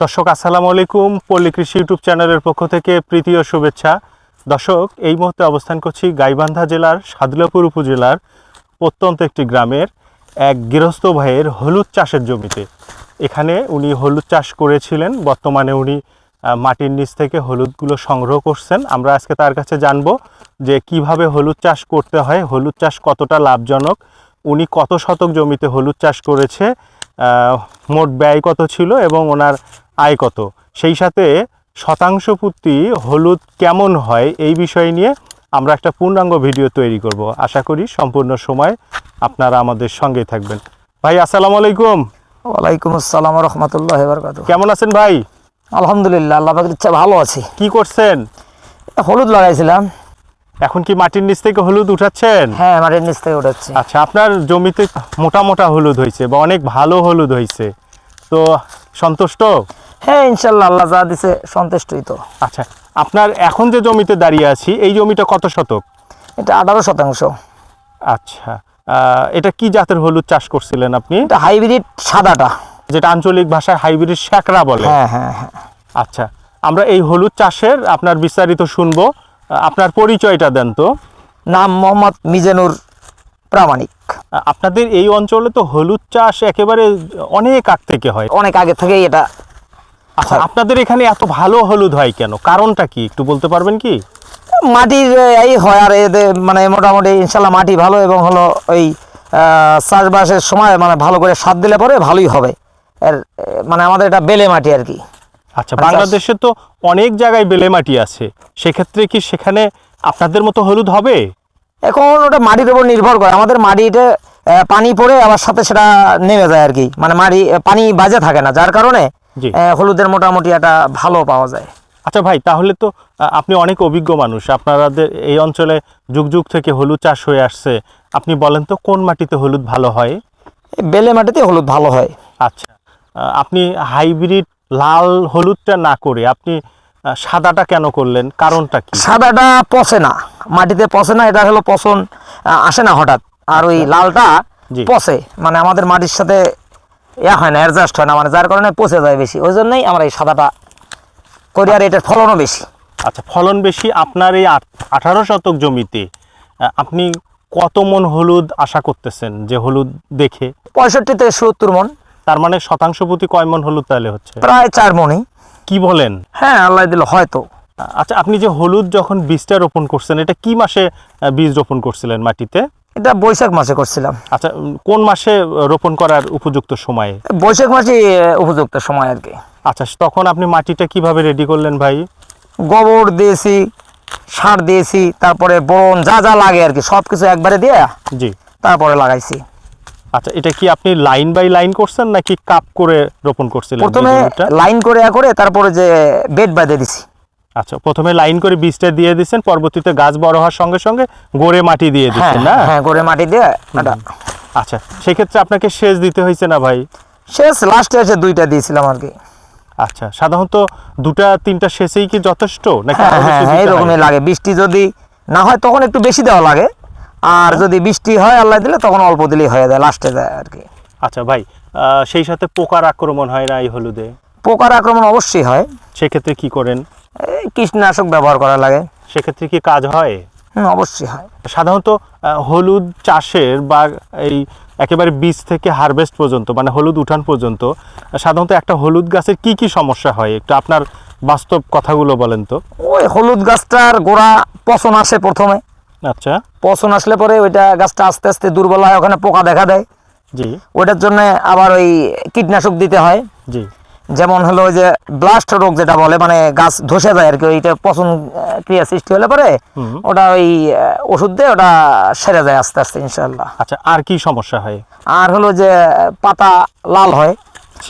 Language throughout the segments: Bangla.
দর্শক আসসালামু আলাইকুম। পল্লী কৃষি ইউটিউব চ্যানেলের পক্ষ থেকে প্রীতি ও শুভেচ্ছা। দর্শক, এই মুহূর্তে অবস্থান করছি গাইবান্ধা জেলার সাদুল্যাপুর উপজেলার প্রত্যন্ত একটি গ্রামের এক গৃহস্থ ভাইয়ের হলুদ চাষের জমিতে। এখানে উনি হলুদ চাষ করেছিলেন, বর্তমানে উনি মাটির নিচ থেকে হলুদগুলো সংগ্রহ করছেন। আমরা আজকে তার কাছে জানবো যে কিভাবে হলুদ চাষ করতে হয়, হলুদ চাষ কতটা লাভজনক, উনি কত শতক জমিতে হলুদ চাষ করেছে, মোট ব্যয় কত ছিল এবং ওনার আয় কত, সেই সাথে শতাংশ প্রতি হলুদ কেমন হয়, এই বিষয় নিয়ে আমরা একটা পূর্ণাঙ্গ ভিডিও তৈরি করব। আশা করি সম্পূর্ণ সময় আপনারা আমাদের সঙ্গেই থাকবেন। ভাই আসসালামু আলাইকুম। ওয়ালাইকুম আসসালাম ওয়া রাহমাতুল্লাহি ওয়া বারাকাতুহু। কেমন আছেন ভাই? আলহামদুলিল্লাহ, আল্লাহ পাকের ইচ্ছা ভালো আছি। কি করছেন? হলুদ লাগাইছিলাম। এখন কি মাটির নিচ থেকে হলুদ উঠাচ্ছেন? হ্যাঁ, মাটির নিচ থেকে উঠাচ্ছি। আচ্ছা, আপনার জমিতে মোটা মোটা হলুদ হয়েছে বা অনেক ভালো হলুদ হয়েছে, তো সন্তুষ্ট? হ্যাঁ, ইনশাআল্লাহ আল্লাহ যা দিছে সন্তুষ্টই তো। আচ্ছা, আপনার এখন যে জমিতে দাঁড়িয়ে আছি, এই জমিটা কত শতক? এটা 18%। আচ্ছা, এটা কি জাতের হলুদ চাষ করছিলেন আপনি? এটা হাইব্রিড সাদাটা, যেটা আঞ্চলিক ভাষায় হাইব্রিড শ্যাকরা বলে। হ্যাঁ হ্যাঁ হ্যাঁ। আচ্ছা, আমরা এই হলুদ চাষের আপনার বিস্তারিত শুনবো। আপনার পরিচয়টা দেন তো। নাম মোহাম্মদ মিজানুর প্রামাণিক। আপনাদের এই অঞ্চলে তো হলুদ চাষ একেবারে অনেক আগ থেকে হয়। অনেক আগে থেকেই এটা। আচ্ছা, আপনাদের এখানে এত ভালো হলুদ হয় কেন? কারণটা কি একটু বলতে পারবেন কি? মাটির এই হয় আর এদের মানে মোটামুটি ইনশাআল্লাহ মাটি ভালো এবং হলো ওই চাষবাসের সময় মানে ভালো করে সার দিলে পরে ভালোই হবে। এর মানে আমাদের এটা বেলে মাটি আর কি। আচ্ছা, বাংলাদেশে তো অনেক জায়গায় বেলে মাটি আছে, সেক্ষেত্রে কি সেখানে আপনাদের মতো হলুদ হবে? এখন ওটা মাটির উপর নির্ভর করে। আমাদের মাটিতে পানি পড়ে আবার সাথে সেটা নেমে যায় আর কি, মানে মাটি পানি বাজে থাকে না, যার কারণে হলুদের মোটামুটি একটা ভালো পাওয়া যায়। আচ্ছা ভাই, তাহলে তো আপনি অনেক অভিজ্ঞ মানুষ, আপনাদের এই অঞ্চলে যুগ যুগ থেকে হলুদ চাষ হয়ে আসছে। আপনি বলেন তো কোন মাটিতে হলুদ ভালো হয়? বেলে মাটিতে হলুদ ভালো হয়। আচ্ছা, আপনি হাইব্রিড লাল হলুদটা না করে আপনি সাদাটা কেন করলেন? কারণটা কি? সাদাটা পচে না, মাটিতে পচে না, এটা হলো পচন আসে না হঠাৎ। আর ওই লালটা পচে, মানে আমাদের মাটির সাথে হয় না, অ্যাডজাস্ট হয় না, মানে যার কারণে পচে যায় বেশি। ওই জন্যই আমরা এই সাদাটা করি, আর এটার ফলনও বেশি। আচ্ছা, ফলন বেশি। আপনার এই 18 শতক জমিতে আপনি কত মন হলুদ আশা করতেছেন যে হলুদ দেখে? 65 থেকে 70 মন। তার মানে শতাংশ প্রতি কয় মন হলুদ তাহলে হচ্ছে? প্রায় 4 মনই। কি বলেন? হ্যাঁ, আল্লাহ দিল হয়তো। আচ্ছা, আপনি যে হলুদ যখন বীজটা রোপণ করছেন, এটা কি মাসে বীজ রোপণ করছিলেন মাটিতে? এটা বৈশাখ মাসে করছিলাম। আচ্ছা, কোন মাসে রোপণ করার উপযুক্ত সময়ে? বৈশাখ মাসে উপযুক্ত সময় আর কি। আচ্ছা, তখন আপনি মাটিটা কিভাবে রেডি করলেন ভাই? গোবর দিয়েছি, সার দিয়েছি, তারপরে বোরন যা যা লাগে আর কি সব কিছু একবারে দিয়ে জি তারপরে লাগাইছি। আচ্ছা, এটা কি আপনি লাইন বাই লাইন করছেন নাকি কাপ করে রোপণ করছিলেন? প্রথমে লাইন করে তারপরে যে বেড বেঁধে দিছি। আচ্ছা, প্রথমে লাইন করে বীজটা দিয়ে দিয়েছেন, পরবর্তীতে গাছ বড় হওয়ার সঙ্গে সঙ্গে গোড়ে মাটি দিয়ে দিচ্ছেন না? হ্যাঁ, গোড়ে মাটি দিয়ে এটা। আচ্ছা, সেক্ষেত্রে আপনাকে সেচ দিতে হয়েছে না ভাই? শেষ লাস্টে এসে 2টা দিয়েছিলাম আর কি। আচ্ছা, সাধারণত 2-3টা সেচেই কি যথেষ্ট নাকি? হ্যাঁ, এরকমই লাগে। বৃষ্টি যদি না হয় তখন একটু বেশি দেওয়া লাগে, আর যদি বৃষ্টি হয় আল্লাহ দিলে তখন অল্প দিলেই হয়ে যায়, লাস্টে যায় আর কি। আচ্ছা ভাই, সেই সাথে পোকার আক্রমণ হয় না এই হলুদে? পোকার আক্রমণ অবশ্যই হয়। সেক্ষেত্রে কি করেন? এই কীটনাশক ব্যবহার করা লাগে। সেক্ষেত্রে কি কাজ হয়? অবশ্যই হয়। সাধারণত হলুদ চাষের বা এই একেবারে বীজ থেকে হারভেস্ট পর্যন্ত, মানে হলুদ উঠান পর্যন্ত, সাধারণত একটা হলুদ গাছের কি কি সমস্যা হয়, একটু আপনার বাস্তব কথাগুলো বলেন তো। ওই হলুদ গাছটার গোড়া পচন আসে প্রথমে। আচ্ছা, পচন আসলে পরে ওইটা গাছটা আস্তে আস্তে দুর্বল হয়, ওখানে পোকা দেখা দেয়। জি। ওইটার জন্য আবার ওই কীটনাশক দিতে হয়। জি। যেমন হলো ওই যে ব্লাস্ট রোগ যেটা বলে, মানে গাছ ধসে যায় আর কি, ওইটা পচন ক্রিয়া সৃষ্টি হলে পরে ওটা ওই ওষুধ দিয়ে ওটা সেরে যায় আস্তে আস্তে ইনশাআল্লাহ। আচ্ছা, আর কি সমস্যা হয়? আর হলো যে পাতা লাল হয়,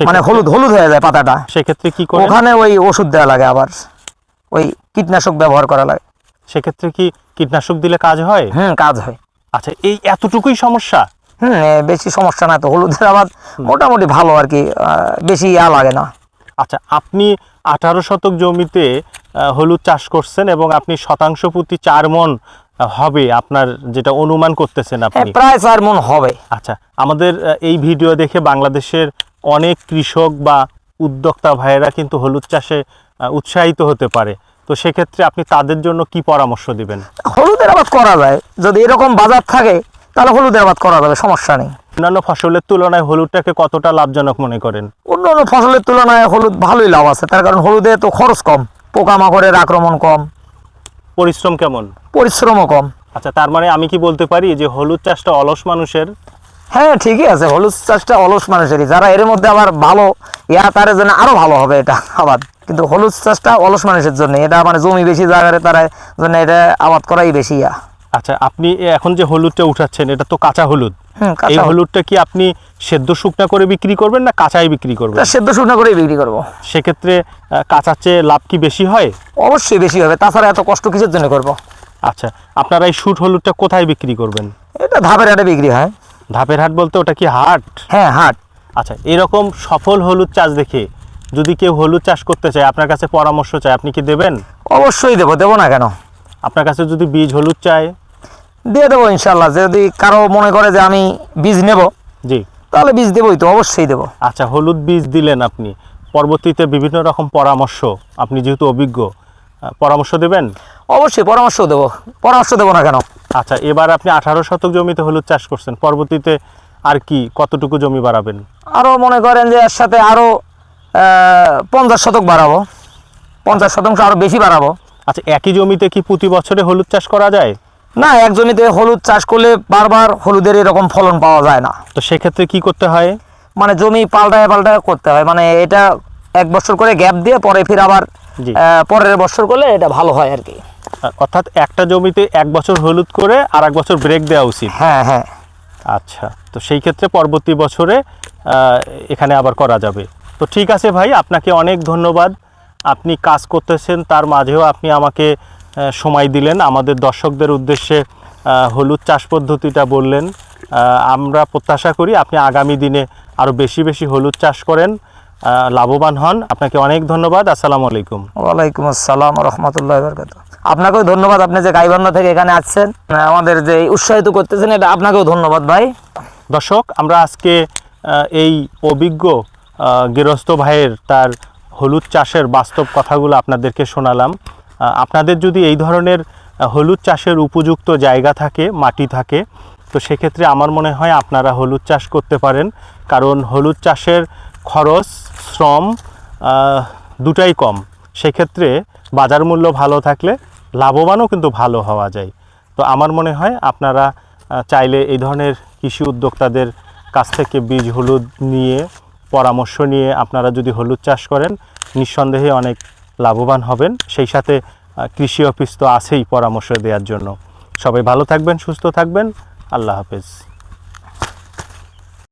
মানে হলুদ হলুদ হয়ে যায় পাতাটা। সেক্ষেত্রে কি করেন? ওখানে ওই ওষুধ দেওয়া লাগে, আবার ওই কীটনাশক ব্যবহার করা লাগে। সেক্ষেত্রে কি কীটনাশক দিলে কাজ হয়? কাজ হয়। আচ্ছা, এই এতটুকুই সমস্যা? বেশি সমস্যা না তো, হলুদের আবাদ মোটামুটি ভালো আর কি, বেশি লাগে না। আচ্ছা, আপনি 18 শতক জমিতে হলুদ চাষ করছেন এবং আপনি শতাংশ প্রতি 4 মন হবে আপনার যেটা অনুমান করতেছেন আপনি? প্রায় 4 মন হবে। আচ্ছা, আমাদের এই ভিডিও দেখে বাংলাদেশের অনেক কৃষক বা উদ্যোক্তা ভাইয়েরা কিন্তু হলুদ চাষে উৎসাহিত হতে পারে, তো সেক্ষেত্রে আপনি তাদের জন্য কি পরামর্শ দিবেন? হলুদের আবাদ করা যায়, যদি এরকম বাজার থাকে তাহলে হলুদের আবাদ করা যাবে, সমস্যা নেই। অন্যান্য ফসলের তুলনায় হলুদটাকে কতটা লাভজনক মনে করেন? অন্যান্য ফসলের তুলনায় হলুদ ভালোই লাভ আছে, তার কারণ হলুদে তো খরচ কম, পোকামাকড়ের আক্রমণ কম, পরিশ্রম কেমন? পরিশ্রমও কম। আচ্ছা, তার মানে আমি কি বলতে পারি যে হলুদ চাষটা অলস মানুষের? হ্যাঁ ঠিকই আছে, হলুদ চাষটা অলস মানুষেরই, যারা এর মধ্যে আবার ভালো তার জন্য আরো ভালো হবে এটা আবাদ, কিন্তু হলুদ চাষটা অলস মানুষের জন্য, এটা মানে জমি বেশি জায়গায় তার জন্য এটা আবাদ করাই বেশি আচ্ছা, আপনি এখন যে হলুদটা উঠাচ্ছেন এটা তো কাঁচা হলুদ, এই হলুদটা কি আপনি সেদ্ধ শুকনা করে বিক্রি করবেন না কাঁচাই বিক্রি করবেন? সেদ্ধ শুকনা করেই বিক্রি করব। সেক্ষেত্রে কাঁচার চেয়ে লাভ কি বেশি হয়? অবশ্যই বেশি হবে, তাছাড়া এত কষ্ট কিসের জন্য করব? আচ্ছা, আপনারা এই শুট হলুদটা কোথায় বিক্রি করবেন? এটা ধাপের হাটে বিক্রি হয়। ধাপের হাট বলতে ওটা কি হাট? হ্যাঁ হাট। আচ্ছা, এরকম সফল হলুদ চাষ দেখে যদি কেউ হলুদ চাষ করতে চায়, আপনার কাছে পরামর্শ চায়, আপনি কি দেবেন? অবশ্যই দেবো, দেবো না কেন? আপনার কাছে যদি বীজ হলুদ চায় দিয়ে দেবো ইনশাল্লাহ, যদি কারো মনে করে যে আমি বীজ নেব, জি, তাহলে বীজ দেবোই তো, অবশ্যই দেবো। আচ্ছা, হলুদ বীজ দিলেন আপনি, পরবর্তীতে বিভিন্ন রকম পরামর্শ, আপনি যেহেতু অভিজ্ঞ, পরামর্শ দেবেন? অবশ্যই পরামর্শ দেবো, পরামর্শ দেবো না কেন? আচ্ছা, এবার আপনি 18 শতক জমিতে হলুদ চাষ করছেন, পরবর্তীতে আর কি কতটুকু জমি বাড়াবেন? আরও মনে করেন যে এর সাথে আরও 50 শতক বাড়াবো, 50 শতাংশ আরও বেশি বাড়াবো। আচ্ছা, একই জমিতে কি প্রতি বছরে হলুদ চাষ করা যায়? না, এক জমিতে হলুদ চাষ করলে বারবার হলুদের এরকম ফলন পাওয়া যায় না। তো সেক্ষেত্রে কি করতে হয়? মানে জমি পাল্টায় পাল্টায় করতে হয়, মানে এটা 1 বছর করে গ্যাপ দিয়ে পরে ফির আবার জি। পরের বছর করলে এটা ভালো হয় আর কি। অর্থাৎ একটা জমিতে 1 বছর হলুদ করে আর 1 বছর ব্রেক দেওয়া উচিত? হ্যাঁ হ্যাঁ। আচ্ছা, তো সেই ক্ষেত্রে পরবর্তী বছরে এখানে আবার করা যাবে। তো ঠিক আছে ভাই, আপনাকে অনেক ধন্যবাদ। আপনি কাজ করতেছেন, তার মাঝেও আপনি আমাকে সময় দিলেন, আমাদের দর্শকদের উদ্দেশ্যে হলুদ চাষ পদ্ধতিটা বললেন। আমরা প্রত্যাশা করি আপনি আগামী দিনে আরও বেশি বেশি হলুদ চাষ করেন, লাভবান হন। আপনাকে অনেক ধন্যবাদ। আসসালামু আলাইকুম। ওয়ালাইকুম আসসালাম রহমতুল্লাহ বরকাত। আপনাকেও ধন্যবাদ, আপনি যে গাইবান্ধা থেকে এখানে আসছেন, আমাদের যে উৎসাহিত করতেছেন, এটা আপনাকেও ধন্যবাদ ভাই। দর্শক, আমরা আজকে এই অভিজ্ঞ গৃহস্থ ভাইয়ের তার হলুদ চাষের বাস্তব কথাগুলো আপনাদেরকে শোনালাম। আপনাদের যদি এই ধরনের হলুদ চাষের উপযুক্ত জায়গা থাকে, মাটি থাকে, তো সেক্ষেত্রে আমার মনে হয় আপনারা হলুদ চাষ করতে পারেন, কারণ হলুদ চাষের খরচ, শ্রম দুটাই কম। সেক্ষেত্রে বাজার মূল্য ভালো থাকলে লাভবানও কিন্তু ভালো হওয়া যায়। তো আমার মনে হয় আপনারা চাইলে এই ধরনের কৃষি উদ্যোক্তাদের কাছ থেকে বীজ হলুদ নিয়ে, পরামর্শ নিয়ে আপনারা যদি হলুদ চাষ করেন, নিঃসন্দেহে অনেক লাভবান হবেন। সেই সাথে কৃষি অফিস তো আছেই পরামর্শ দেওয়ার জন্য। সবাই ভালো থাকবেন, সুস্থ থাকবেন। আল্লাহ হাফেজ।